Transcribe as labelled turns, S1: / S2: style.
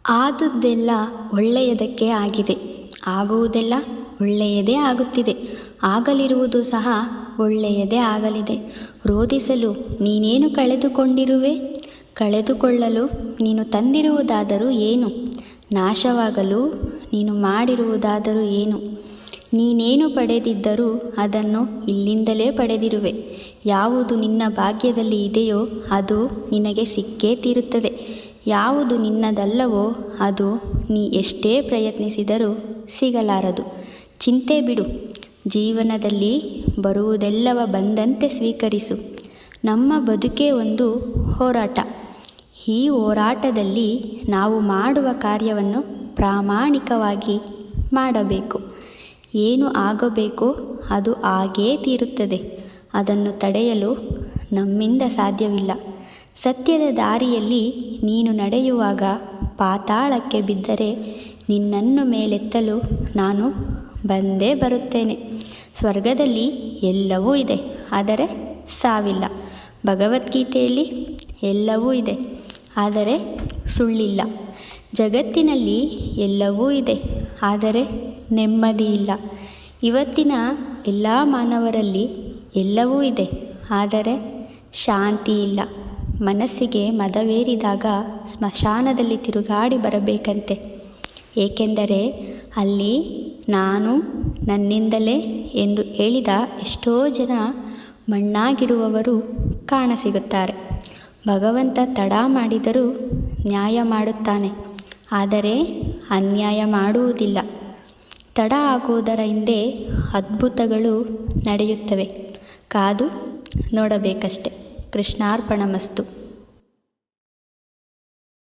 S1: ಆದುದೆಲ್ಲ ಒಳ್ಳೆಯದಕ್ಕೆ ಆಗಿದೆ, ಆಗುವುದೆಲ್ಲ ಒಳ್ಳೆಯದೇ ಆಗುತ್ತಿದೆ, ಆಗಲಿರುವುದು ಸಹ ಒಳ್ಳೆಯದೇ ಆಗಲಿದೆ. ರೋಧಿಸಲು ನೀನೇನು ಕಳೆದುಕೊಂಡಿರುವೆ? ಕಳೆದುಕೊಳ್ಳಲು ನೀನು ತಂದಿರುವುದಾದರೂ ಏನು? ನಾಶವಾಗಲು ನೀನು ಮಾಡಿರುವುದಾದರೂ ಏನು? ನೀನೇನು ಪಡೆದಿದ್ದರೂ ಅದನ್ನು ಇಲ್ಲಿಂದಲೇ ಪಡೆದಿರುವೆ. ಯಾವುದು ನಿನ್ನ ಭಾಗ್ಯದಲ್ಲಿ ಇದೆಯೋ ಅದು ನಿನಗೆ ಸಿಕ್ಕೇ ತೀರುತ್ತದೆ. ಯಾವುದು ನಿನ್ನದಲ್ಲವೋ ಅದು ನೀ ಎಷ್ಟೇ ಪ್ರಯತ್ನಿಸಿದರೂ ಸಿಗಲಾರದು. ಚಿಂತೆ ಬಿಡು, ಜೀವನದಲ್ಲಿ ಬರುವುದೆಲ್ಲವ ಬಂದಂತೆ ಸ್ವೀಕರಿಸು. ನಮ್ಮ ಬದುಕೇ ಒಂದು ಹೋರಾಟ. ಈ ಹೋರಾಟದಲ್ಲಿ ನಾವು ಮಾಡುವ ಕಾರ್ಯವನ್ನು ಪ್ರಾಮಾಣಿಕವಾಗಿ ಮಾಡಬೇಕು. ಏನು ಆಗಬೇಕೋ ಅದು ಆಗೇ ತೀರುತ್ತದೆ. ಅದನ್ನು ತಡೆಯಲು ನಮ್ಮಿಂದ ಸಾಧ್ಯವಿಲ್ಲ. ಸತ್ಯದ ದಾರಿಯಲ್ಲಿ ನೀನು ನಡೆಯುವಾಗ ಪಾತಾಳಕ್ಕೆ ಬಿದ್ದರೆ ನಿನ್ನನ್ನು ಮೇಲೆತ್ತಲು ನಾನು ಬಂದೇ ಬರುತ್ತೇನೆ. ಸ್ವರ್ಗದಲ್ಲಿ ಎಲ್ಲವೂ ಇದೆ, ಆದರೆ ಸಾವಿಲ್ಲ. ಭಗವದ್ಗೀತೆಯಲ್ಲಿ ಎಲ್ಲವೂ ಇದೆ, ಆದರೆ ಸುಳ್ಳಿಲ್ಲ. ಜಗತ್ತಿನಲ್ಲಿ ಎಲ್ಲವೂ ಇದೆ, ಆದರೆ ನೆಮ್ಮದಿ ಇಲ್ಲ. ಇವತ್ತಿನ ಎಲ್ಲ ಮಾನವರಲ್ಲಿ ಎಲ್ಲವೂ ಇದೆ, ಆದರೆ ಶಾಂತಿ ಇಲ್ಲ. ಮನಸ್ಸಿಗೆ ಮದವೇರಿದಾಗ ಸ್ಮಶಾನದಲ್ಲಿ ತಿರುಗಾಡಿ ಬರಬೇಕಂತೆ. ಏಕೆಂದರೆ ಅಲ್ಲಿ ನಾನು ನನ್ನಿಂದಲೇ ಎಂದು ಹೇಳಿದ ಎಷ್ಟೋ ಜನ ಮಣ್ಣಾಗಿರುವವರು ಕಾಣಸಿಗುತ್ತಾರೆ. ಭಗವಂತ ತಡ ಮಾಡಿದರೂ ನ್ಯಾಯ ಮಾಡುತ್ತಾನೆ, ಆದರೆ ಅನ್ಯಾಯ ಮಾಡುವುದಿಲ್ಲ. ತಡ ಆಗುವುದರ ಹಿಂದೆ ಅದ್ಭುತಗಳು ನಡೆಯುತ್ತವೆ. ಕಾದು ನೋಡಬೇಕಷ್ಟೆ. ಕೃಷ್ಣಾರ್ಪಣಮಸ್ತು.